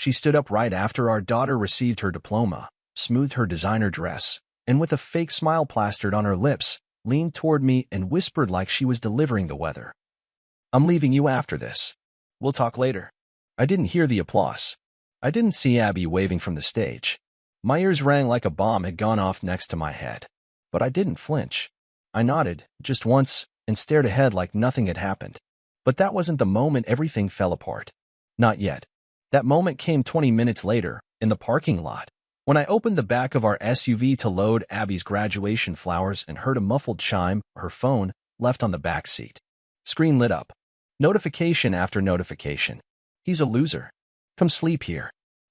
She stood up right after our daughter received her diploma, smoothed her designer dress, and with a fake smile plastered on her lips, leaned toward me and whispered like she was delivering the weather. "I'm leaving you after this. We'll talk later." I didn't hear the applause. I didn't see Abby waving from the stage. My ears rang like a bomb had gone off next to my head. But I didn't flinch. I nodded, just once, and stared ahead like nothing had happened. But that wasn't the moment everything fell apart. Not yet. That moment came 20 minutes later, in the parking lot, when I opened the back of our SUV to load Abby's graduation flowers and heard a muffled chime, her phone, left on the back seat. Screen lit up. Notification after notification. "He's a loser. Come sleep here.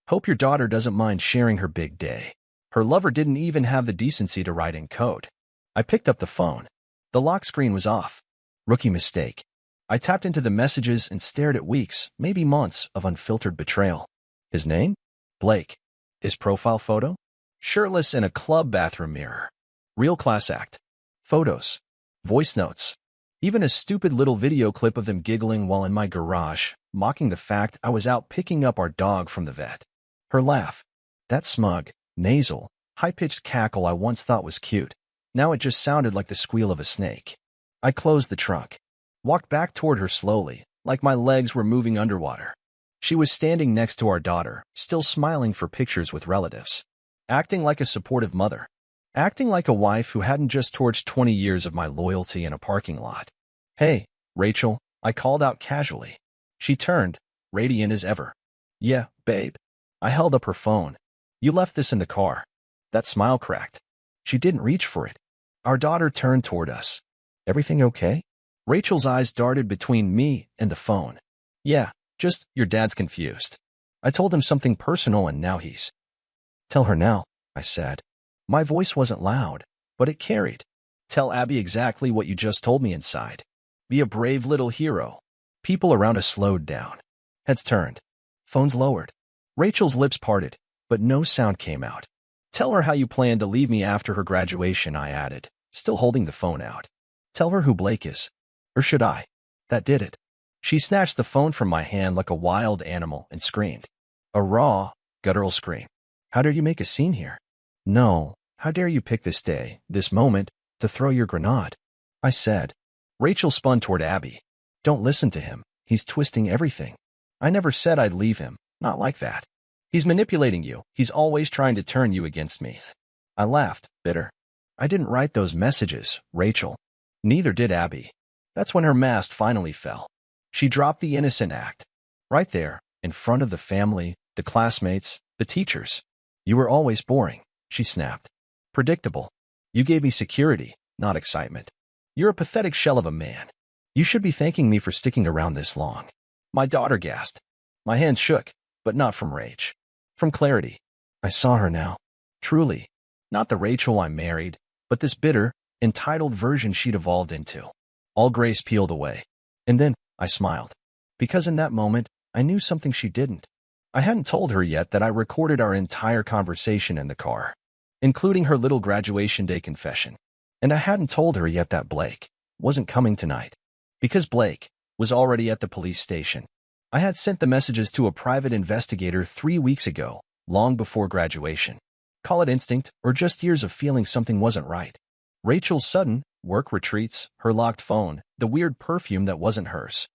Hope your daughter doesn't mind sharing her big day." Her lover didn't even have the decency to write in code. I picked up the phone. The lock screen was off. Rookie mistake. I tapped into the messages and stared at weeks, maybe months, of unfiltered betrayal. His name? Blake. His profile photo? Shirtless in a club bathroom mirror. Real class act. Photos. Voice notes. Even a stupid little video clip of them giggling while in my garage, mocking the fact I was out picking up our dog from the vet. Her laugh. That smug, nasal, high-pitched cackle I once thought was cute. Now it just sounded like the squeal of a snake. I closed the trunk. Walked back toward her slowly, like my legs were moving underwater. She was standing next to our daughter, still smiling for pictures with relatives. Acting like a supportive mother. Acting like a wife who hadn't just torched 20 years of my loyalty in a parking lot. "Hey, Rachel," I called out casually. She turned, radiant as ever. "Yeah, babe." I held up her phone. "You left this in the car." That smile cracked. She didn't reach for it. Our daughter turned toward us. "Everything okay?" Rachel's eyes darted between me and the phone. "Yeah, just your dad's confused. I told him something personal and now he's—" "Tell her now," I said. My voice wasn't loud, but it carried. "Tell Abby exactly what you just told me inside. Be a brave little hero." People around us slowed down. Heads turned. Phones lowered. Rachel's lips parted, but no sound came out. "Tell her how you plan to leave me after her graduation," I added, still holding the phone out. "Tell her who Blake is. Or should I?" That did it. She snatched the phone from my hand like a wild animal and screamed. A raw, guttural scream. "How dare you make a scene here? No, how dare you pick this day, this moment, to throw your grenade?" I said. Rachel spun toward Abby. "Don't listen to him. He's twisting everything. I never said I'd leave him. Not like that. He's manipulating you. He's always trying to turn you against me." I laughed, bitter. "I didn't write those messages, Rachel." Neither did Abby. That's when her mask finally fell. She dropped the innocent act. Right there, in front of the family, the classmates, the teachers. "You were always boring," she snapped. "Predictable. You gave me security, not excitement. You're a pathetic shell of a man. You should be thanking me for sticking around this long." My daughter gasped. My hands shook, but not from rage. From clarity. I saw her now. Truly. Not the Rachel I married, but this bitter, entitled version she'd evolved into. All grace peeled away. And then I smiled. Because in that moment, I knew something she didn't. I hadn't told her yet that I recorded our entire conversation in the car, including her little graduation day confession. And I hadn't told her yet that Blake wasn't coming tonight. Because Blake was already at the police station. I had sent the messages to a private investigator 3 weeks ago, long before graduation. Call it instinct or just years of feeling something wasn't right. Rachel's sudden work retreats, her locked phone, the weird perfume that wasn't hers.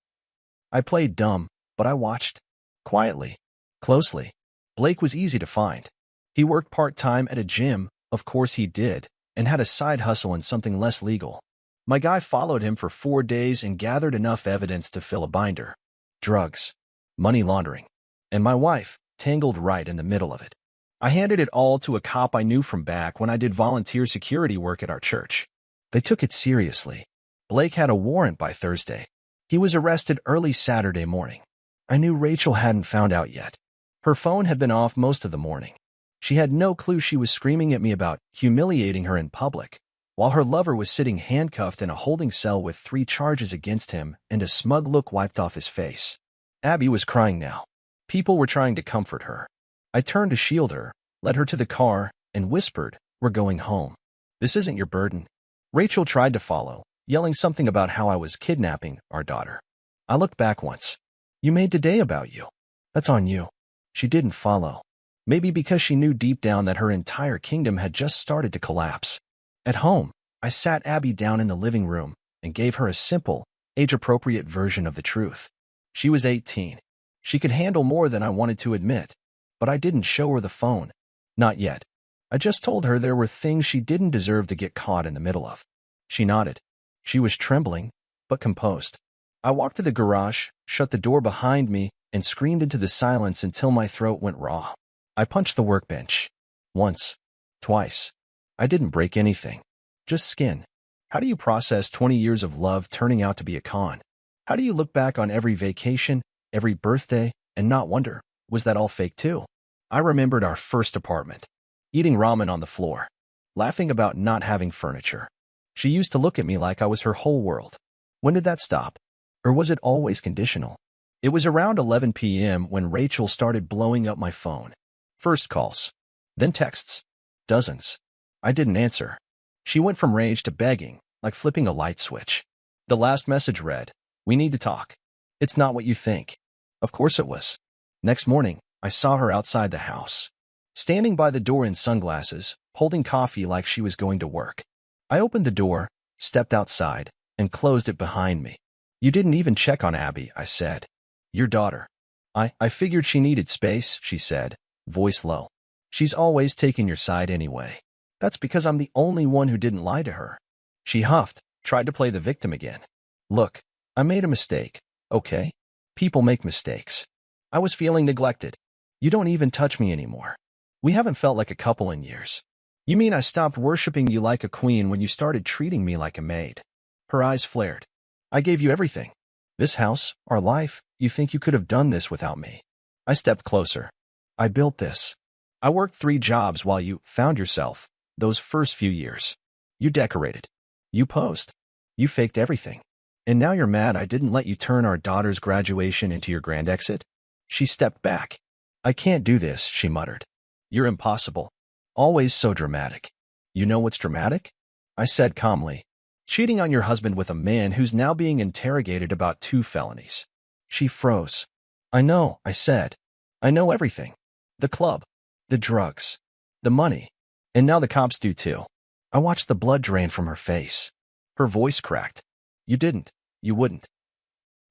I played dumb, but I watched. Quietly. Closely. Blake was easy to find. He worked part-time at a gym, of course he did, and had a side hustle in something less legal. My guy followed him for 4 days and gathered enough evidence to fill a binder. Drugs. Money laundering. And my wife, tangled right in the middle of it. I handed it all to a cop I knew from back when I did volunteer security work at our church. They took it seriously. Blake had a warrant by Thursday. He was arrested early Saturday morning. I knew Rachel hadn't found out yet. Her phone had been off most of the morning. She had no clue she was screaming at me about humiliating her in public, while her lover was sitting handcuffed in a holding cell with 3 charges against him and a smug look wiped off his face. Abby was crying now. People were trying to comfort her. I turned to shield her, led her to the car, and whispered, "We're going home. This isn't your burden." Rachel tried to follow, yelling something about how I was kidnapping our daughter. I looked back once. "You made today about you. That's on you." She didn't follow. Maybe because she knew deep down that her entire kingdom had just started to collapse. At home, I sat Abby down in the living room and gave her a simple, age-appropriate version of the truth. She was 18. She could handle more than I wanted to admit, but I didn't show her the phone. Not yet. I just told her there were things she didn't deserve to get caught in the middle of. She nodded. She was trembling, but composed. I walked to the garage, shut the door behind me, and screamed into the silence until my throat went raw. I punched the workbench. Once. Twice. I didn't break anything. Just skin. How do you process 20 years of love turning out to be a con? How do you look back on every vacation, every birthday, and not wonder, was that all fake too? I remembered our first apartment. Eating ramen on the floor. Laughing about not having furniture. She used to look at me like I was her whole world. When did that stop? Or was it always conditional? It was around 11 p.m. when Rachel started blowing up my phone. First calls. Then texts. Dozens. I didn't answer. She went from rage to begging, like flipping a light switch. The last message read, "We need to talk. It's not what you think." Of course it was. Next morning, I saw her outside the house. Standing by the door in sunglasses, holding coffee like she was going to work. I opened the door, stepped outside, and closed it behind me. "You didn't even check on Abby," I said. "Your daughter." I figured she needed space," she said, voice low. "She's always taken your side anyway. That's because I'm the only one who didn't lie to her." She huffed, tried to play the victim again. "Look, I made a mistake, okay? People make mistakes. I was feeling neglected. You don't even touch me anymore. We haven't felt like a couple in years. You mean I stopped worshiping you like a queen when you started treating me like a maid?" Her eyes flared. "I gave you everything. This house, our life. You think you could have done this without me?" I stepped closer. "I built this. I worked 3 jobs while you found yourself, those first few years. You decorated. You posed. You faked everything. And now you're mad I didn't let you turn our daughter's graduation into your grand exit?" She stepped back. "I can't do this," she muttered. "You're impossible. Always so dramatic." "You know what's dramatic?" I said calmly. "Cheating on your husband with a man who's now being interrogated about 2 felonies." She froze. "I know," I said. "I know everything. The club. The drugs. The money. And now the cops do too." I watched the blood drain from her face. Her voice cracked. "You didn't. You wouldn't."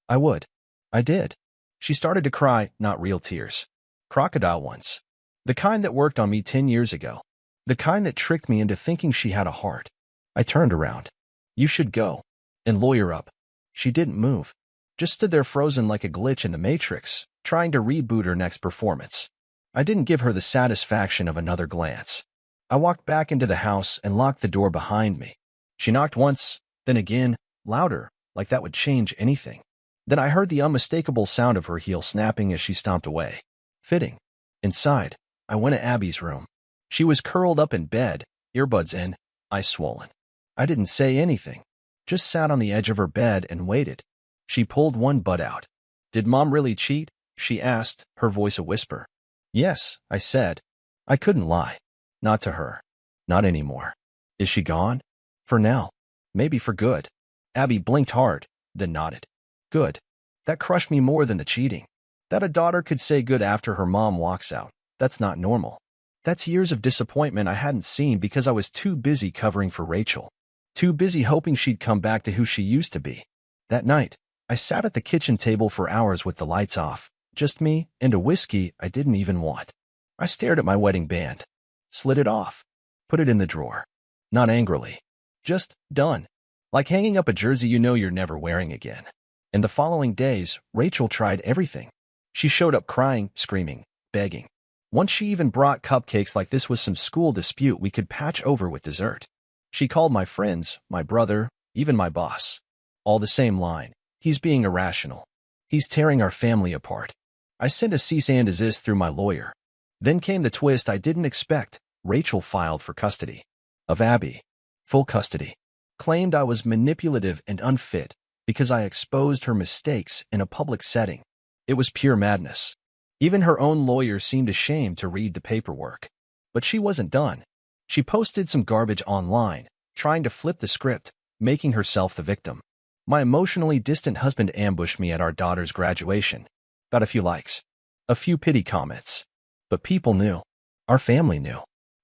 "I would. I did." She started to cry, not real tears. Crocodile ones. The kind that worked on me 10 years ago. The kind that tricked me into thinking she had a heart. I turned around. "You should go. And lawyer up." She didn't move. Just stood there frozen like a glitch in the Matrix, trying to reboot her next performance. I didn't give her the satisfaction of another glance. I walked back into the house and locked the door behind me. She knocked once, then again, louder, like that would change anything. Then I heard the unmistakable sound of her heel snapping as she stomped away. Fitting. Inside, I went to Abby's room. She was curled up in bed, earbuds in, eyes swollen. I didn't say anything, just sat on the edge of her bed and waited. She pulled one butt out. "Did Mom really cheat?" she asked, her voice a whisper. "Yes," I said. I couldn't lie. Not to her. Not anymore. "Is she gone?" "For now. Maybe for good." Abby blinked hard, then nodded. "Good. That crushed me more than the cheating. That a daughter could say good after her mom walks out. That's not normal. That's years of disappointment I hadn't seen because I was too busy covering for Rachel. Too busy hoping she'd come back to who she used to be. That night, I sat at the kitchen table for hours with the lights off. Just me and a whiskey I didn't even want. I stared at my wedding band. Slid it off. Put it in the drawer. Not angrily. Just done. Like hanging up a jersey you know you're never wearing again. And the following days, Rachel tried everything. She showed up crying, screaming, begging. Once she even brought cupcakes like this was some school dispute we could patch over with dessert. She called my friends, my brother, even my boss. All the same line. "He's being irrational. He's tearing our family apart." I sent a cease and desist through my lawyer. Then came the twist I didn't expect. Rachel filed for custody. Of Abby. Full custody. Claimed I was manipulative and unfit because I exposed her mistakes in a public setting. It was pure madness. Even her own lawyer seemed ashamed to read the paperwork. But she wasn't done. She posted some garbage online, trying to flip the script, making herself the victim. My emotionally distant husband ambushed me at our daughter's graduation. Got a few likes. A few pity comments. But people knew. Our family knew.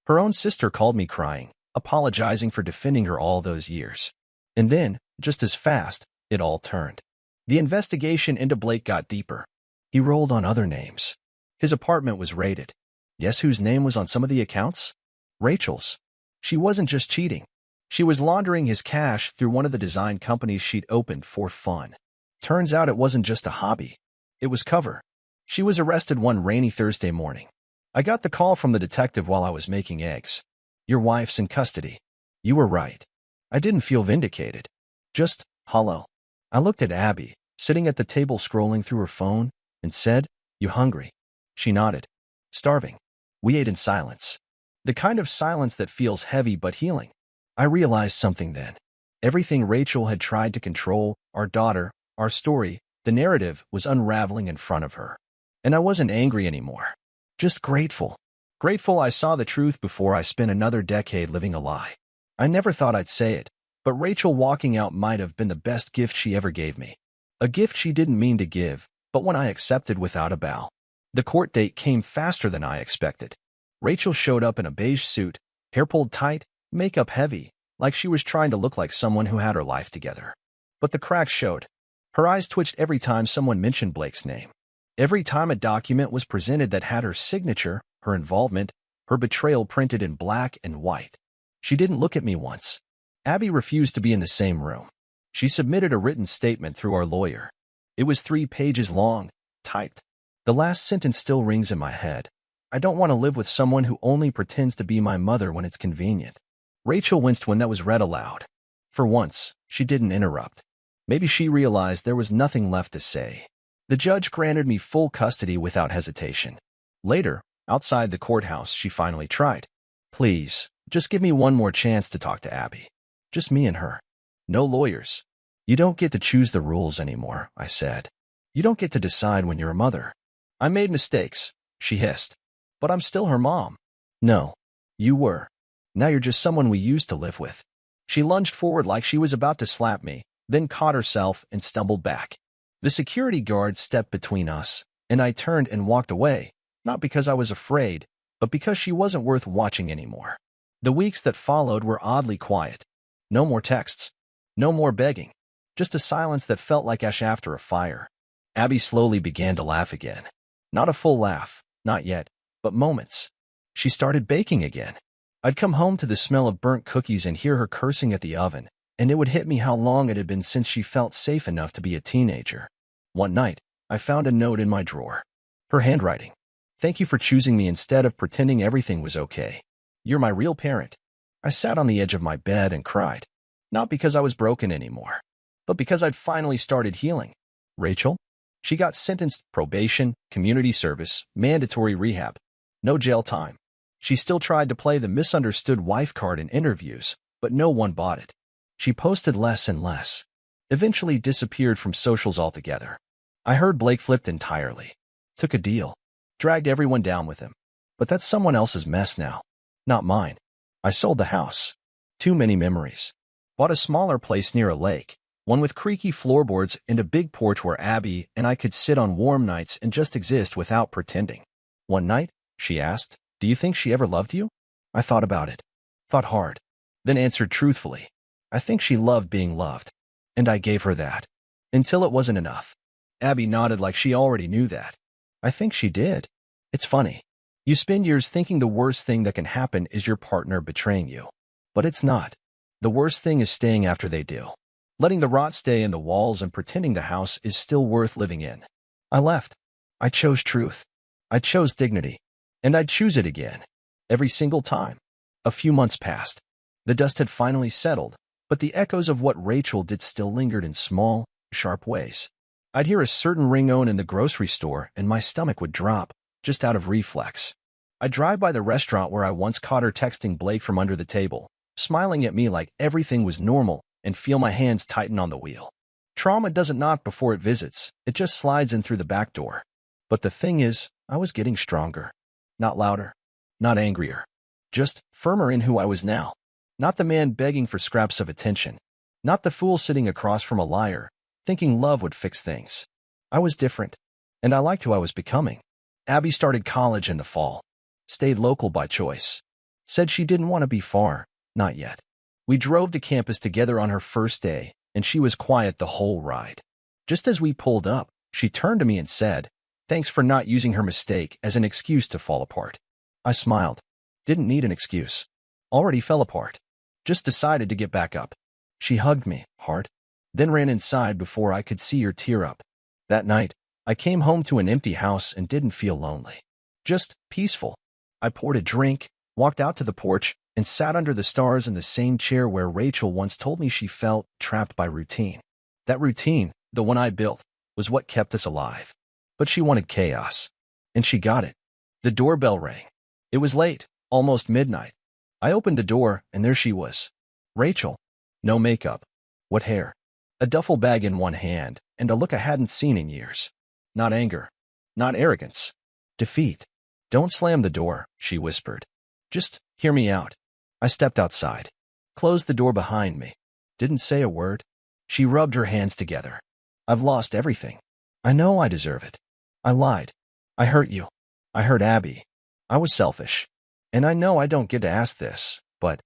Her own sister called me crying, apologizing for defending her all those years. And then, just as fast, it all turned. The investigation into Blake got deeper. He rolled on other names. His apartment was raided. Guess whose name was on some of the accounts? Rachel's. She wasn't just cheating. She was laundering his cash through one of the design companies she'd opened for fun. Turns out it wasn't just a hobby. It was cover. She was arrested one rainy Thursday morning. I got the call from the detective while I was making eggs. Your wife's in custody. You were right. I didn't feel vindicated. Just hollow. I looked at Abby, sitting at the table scrolling through her phone, and said, "You hungry?" She nodded. "Starving." We ate in silence. The kind of silence that feels heavy but healing. I realized something then. Everything Rachel had tried to control, our daughter, our story, the narrative, was unraveling in front of her. And I wasn't angry anymore. Just grateful. Grateful I saw the truth before I spent another decade living a lie. I never thought I'd say it, but Rachel walking out might have been the best gift she ever gave me. A gift she didn't mean to give, but one I accepted without a bow. The court date came faster than I expected. Rachel showed up in a beige suit, hair pulled tight, makeup heavy, like she was trying to look like someone who had her life together. But the cracks showed. Her eyes twitched every time someone mentioned Blake's name. Every time a document was presented that had her signature, her involvement, her betrayal printed in black and white. She didn't look at me once. Abby refused to be in the same room. She submitted a written statement through our lawyer. It was 3 pages long, typed. The last sentence still rings in my head. I don't want to live with someone who only pretends to be my mother when it's convenient. Rachel winced when that was read aloud. For once, she didn't interrupt. Maybe she realized there was nothing left to say. The judge granted me full custody without hesitation. Later, outside the courthouse, she finally tried. "Please, just give me one more chance to talk to Abby. Just me and her. No lawyers. You don't get to choose the rules anymore," I said. "You don't get to decide when you're a mother." "I made mistakes," she hissed. "But I'm still her mom." "No, you were. Now you're just someone we used to live with." She lunged forward like she was about to slap me, then caught herself and stumbled back. The security guard stepped between us, and I turned and walked away, not because I was afraid, but because she wasn't worth watching anymore. The weeks that followed were oddly quiet. No more texts. No more begging. Just a silence that felt like ash after a fire. Abby slowly began to laugh again. Not a full laugh, not yet, but moments. She started baking again. I'd come home to the smell of burnt cookies and hear her cursing at the oven, and it would hit me how long it had been since she felt safe enough to be a teenager. One night, I found a note in my drawer. Her handwriting. "Thank you for choosing me instead of pretending everything was okay. You're my real parent." I sat on the edge of my bed and cried. Not because I was broken anymore, but because I'd finally started healing. Rachel? She got sentenced, probation, community service, mandatory rehab. No jail time. She still tried to play the misunderstood wife card in interviews, but no one bought it. She posted less and less. Eventually disappeared from socials altogether. I heard Blake flipped entirely. Took a deal. Dragged everyone down with him. But that's someone else's mess now. Not mine. I sold the house. Too many memories. Bought a smaller place near a lake, one with creaky floorboards and a big porch where Abby and I could sit on warm nights and just exist without pretending. One night, she asked, "Do you think she ever loved you?" I thought about it. Thought hard. Then answered truthfully. I think she loved being loved. And I gave her that. Until it wasn't enough. Abby nodded like she already knew that. I think she did. It's funny. You spend years thinking the worst thing that can happen is your partner betraying you. But it's not. The worst thing is staying after they do. Letting the rot stay in the walls and pretending the house is still worth living in. I left. I chose truth. I chose dignity. And I'd choose it again. Every single time. A few months passed. The dust had finally settled, but the echoes of what Rachel did still lingered in small, sharp ways. I'd hear a certain ringtone in the grocery store and my stomach would drop, just out of reflex. I'd drive by the restaurant where I once caught her texting Blake from under the table, smiling at me like everything was normal, and feel my hands tighten on the wheel. Trauma doesn't knock before it visits, it just slides in through the back door. But the thing is, I was getting stronger. Not louder. Not angrier. Just firmer in who I was now. Not the man begging for scraps of attention. Not the fool sitting across from a liar, thinking love would fix things. I was different, and I liked who I was becoming. Abby started college in the fall. Stayed local by choice. Said she didn't want to be far. Not yet. We drove to campus together on her first day, and she was quiet the whole ride. Just as we pulled up, she turned to me and said, "Thanks for not using her mistake as an excuse to fall apart." I smiled. Didn't need an excuse. Already fell apart. Just decided to get back up. She hugged me, hard, then ran inside before I could see her tear up. That night, I came home to an empty house and didn't feel lonely. Just peaceful. I poured a drink, walked out to the porch, and sat under the stars in the same chair where Rachel once told me she felt trapped by routine. That routine, the one I built, was what kept us alive. But she wanted chaos. And she got it. The doorbell rang. It was late, almost midnight. I opened the door, and there she was. Rachel. No makeup. What hair? A duffel bag in one hand, and a look I hadn't seen in years. Not anger. Not arrogance. Defeat. "Don't slam the door," she whispered. "Just hear me out." I stepped outside. Closed the door behind me. Didn't say a word. She rubbed her hands together. "I've lost everything. I know I deserve it. I lied. I hurt you. I hurt Abby. I was selfish. And I know I don't get to ask this, but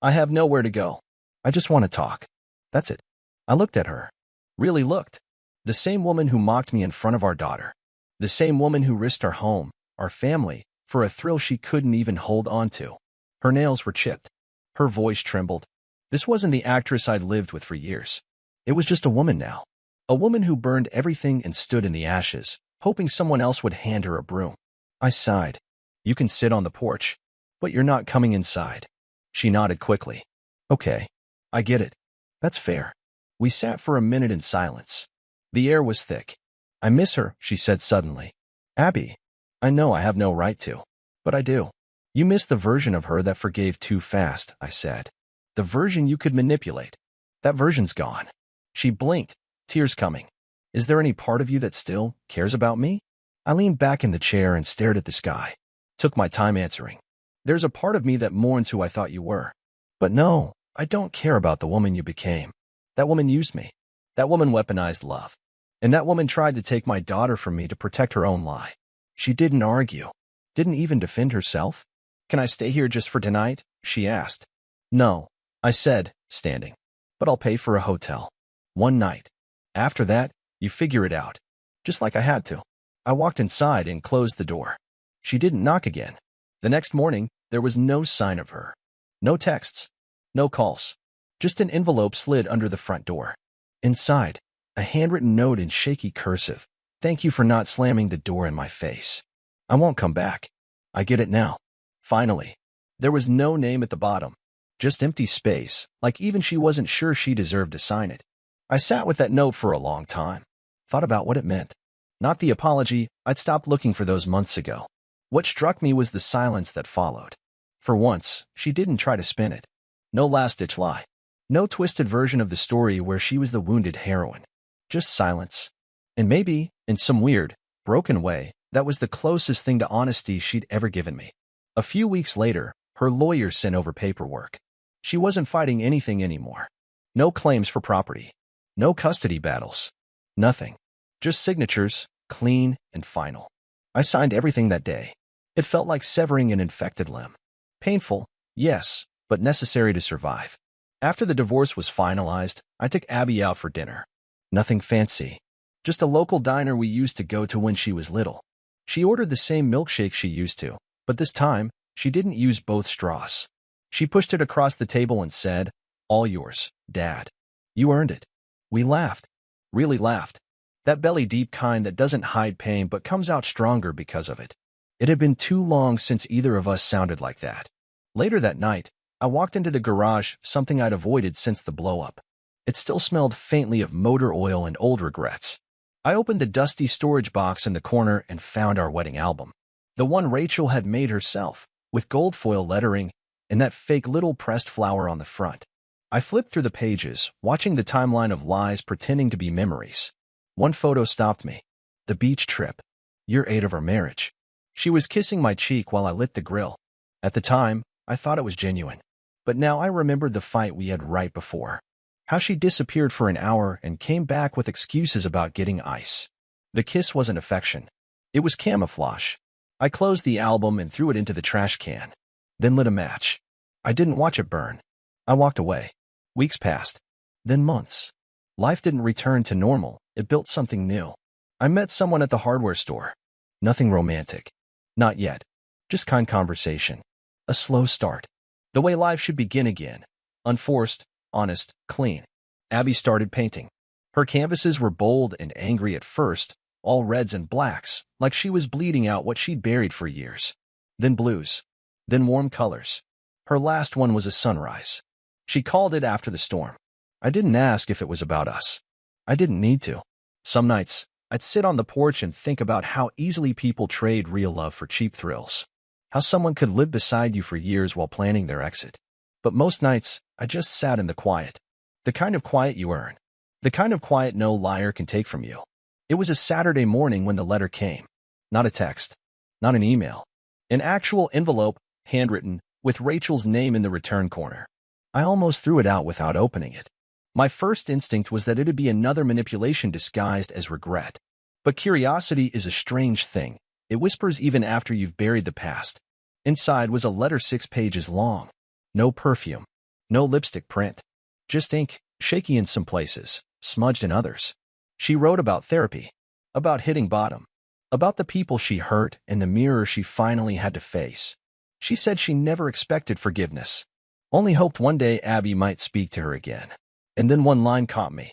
I have nowhere to go. I just want to talk. That's it." I looked at her. Really looked. The same woman who mocked me in front of our daughter. The same woman who risked our home, our family, for a thrill she couldn't even hold on to. Her nails were chipped. Her voice trembled. This wasn't the actress I'd lived with for years. It was just a woman now. A woman who burned everything and stood in the ashes, hoping someone else would hand her a broom. I sighed. "You can sit on the porch, but you're not coming inside." She nodded quickly. "Okay. I get it. That's fair." We sat for a minute in silence. The air was thick. "I miss her," she said suddenly. "Abby, I know I have no right to, but I do." "You miss the version of her that forgave too fast," I said. "The version you could manipulate. That version's gone." She blinked, tears coming. "Is there any part of you that still cares about me?" I leaned back in the chair and stared at the sky. Took my time answering. "There's a part of me that mourns who I thought you were. But no, I don't care about the woman you became. That woman used me. That woman weaponized love. And that woman tried to take my daughter from me to protect her own lie. She didn't argue. Didn't even defend herself. "Can I stay here just for tonight?" she asked. "No," I said, standing. "But I'll pay for a hotel. One night. After that, you figure it out." Just like I had to. I walked inside and closed the door. She didn't knock again. The next morning, there was no sign of her. No texts. No calls. Just an envelope slid under the front door. Inside, a handwritten note in shaky cursive. "Thank you for not slamming the door in my face. I won't come back." I get it now. Finally. There was no name at the bottom. Just empty space, like even she wasn't sure she deserved to sign it. I sat with that note for a long time. Thought about what it meant. Not the apology I'd stopped looking for those months ago. What struck me was the silence that followed. For once, she didn't try to spin it. No last-ditch lie. No twisted version of the story where she was the wounded heroine. Just silence. And maybe, in some weird, broken way, that was the closest thing to honesty she'd ever given me. A few weeks later, her lawyer sent over paperwork. She wasn't fighting anything anymore. No claims for property. No custody battles. Nothing. Just signatures, clean and final. I signed everything that day. It felt like severing an infected limb. Painful, yes, but necessary to survive. After the divorce was finalized, I took Abby out for dinner. Nothing fancy. Just a local diner we used to go to when she was little. She ordered the same milkshake she used to, but this time, she didn't use both straws. She pushed it across the table and said, "All yours, Dad. You earned it." We laughed. Really laughed. That belly-deep kind that doesn't hide pain but comes out stronger because of it. It had been too long since either of us sounded like that. Later that night, I walked into the garage, something I'd avoided since the blow-up. It still smelled faintly of motor oil and old regrets. I opened the dusty storage box in the corner and found our wedding album. The one Rachel had made herself, with gold foil lettering and that fake little pressed flower on the front. I flipped through the pages, watching the timeline of lies pretending to be memories. One photo stopped me. The beach trip. Year 8 of our marriage. She was kissing my cheek while I lit the grill. At the time, I thought it was genuine. But now I remembered the fight we had right before. How she disappeared for an hour and came back with excuses about getting ice. The kiss wasn't affection. It was camouflage. I closed the album and threw it into the trash can, then lit a match. I didn't watch it burn. I walked away. Weeks passed, then months. Life didn't return to normal. It built something new. I met someone at the hardware store. Nothing romantic. Not yet. Just kind conversation. A slow start. The way life should begin again. Unforced, honest, clean. Abby started painting. Her canvases were bold and angry at first, all reds and blacks, like she was bleeding out what she'd buried for years. Then blues. Then warm colors. Her last one was a sunrise. She called it after the storm. I didn't ask if it was about us. I didn't need to. Some nights, I'd sit on the porch and think about how easily people trade real love for cheap thrills. How someone could live beside you for years while planning their exit. But most nights, I just sat in the quiet. The kind of quiet you earn. The kind of quiet no liar can take from you. It was a Saturday morning when the letter came. Not a text. Not an email. An actual envelope, handwritten, with Rachel's name in the return corner. I almost threw it out without opening it. My first instinct was that it'd be another manipulation disguised as regret. But curiosity is a strange thing. It whispers even after you've buried the past. Inside was a letter 6 pages long. No perfume. No lipstick print. Just ink, shaky in some places, smudged in others. She wrote about therapy. About hitting bottom. About the people she hurt and the mirror she finally had to face. She said she never expected forgiveness. Only hoped one day Abby might speak to her again. And then one line caught me.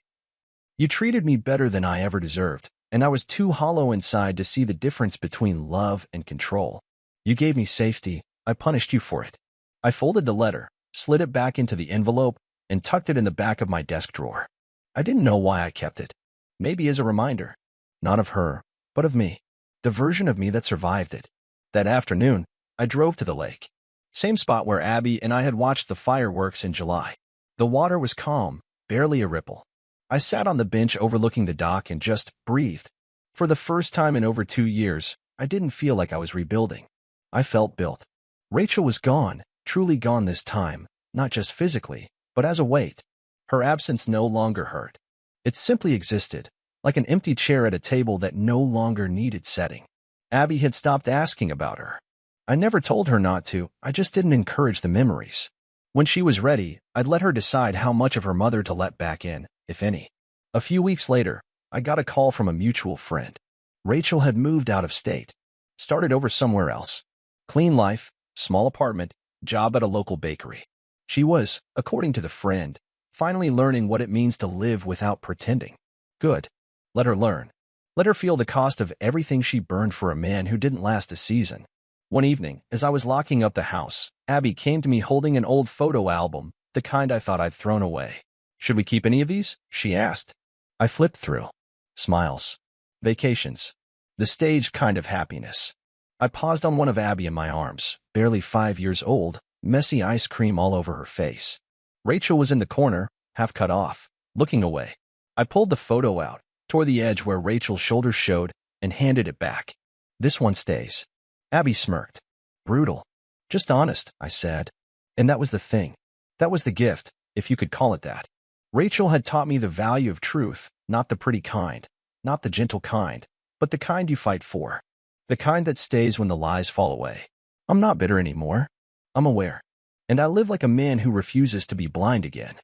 You treated me better than I ever deserved, and I was too hollow inside to see the difference between love and control. You gave me safety. I punished you for it. I folded the letter, slid it back into the envelope, and tucked it in the back of my desk drawer. I didn't know why I kept it. Maybe as a reminder. Not of her, but of me. The version of me that survived it. That afternoon, I drove to the lake. Same spot where Abby and I had watched the fireworks in July. The water was calm, barely a ripple. I sat on the bench overlooking the dock and just breathed. For the first time in over 2 years, I didn't feel like I was rebuilding. I felt built. Rachel was gone, truly gone this time, not just physically, but as a weight. Her absence no longer hurt. It simply existed, like an empty chair at a table that no longer needed setting. Abby had stopped asking about her. I never told her not to, I just didn't encourage the memories. When she was ready, I'd let her decide how much of her mother to let back in, if any. A few weeks later, I got a call from a mutual friend. Rachel had moved out of state. Started over somewhere else. Clean life, small apartment, job at a local bakery. She was, according to the friend, finally learning what it means to live without pretending. Good. Let her learn. Let her feel the cost of everything she burned for a man who didn't last a season. One evening, as I was locking up the house, Abby came to me holding an old photo album, the kind I thought I'd thrown away. Should we keep any of these? She asked. I flipped through. Smiles. Vacations. The staged kind of happiness. I paused on one of Abby in my arms, barely 5 years old, messy ice cream all over her face. Rachel was in the corner, half cut off, looking away. I pulled the photo out, tore the edge where Rachel's shoulders showed, and handed it back. This one stays. Abby smirked. Brutal. Just honest, I said. And that was the thing. That was the gift, if you could call it that. Rachel had taught me the value of truth, not the pretty kind, not the gentle kind, but the kind you fight for. The kind that stays when the lies fall away. I'm not bitter anymore. I'm aware. And I live like a man who refuses to be blind again.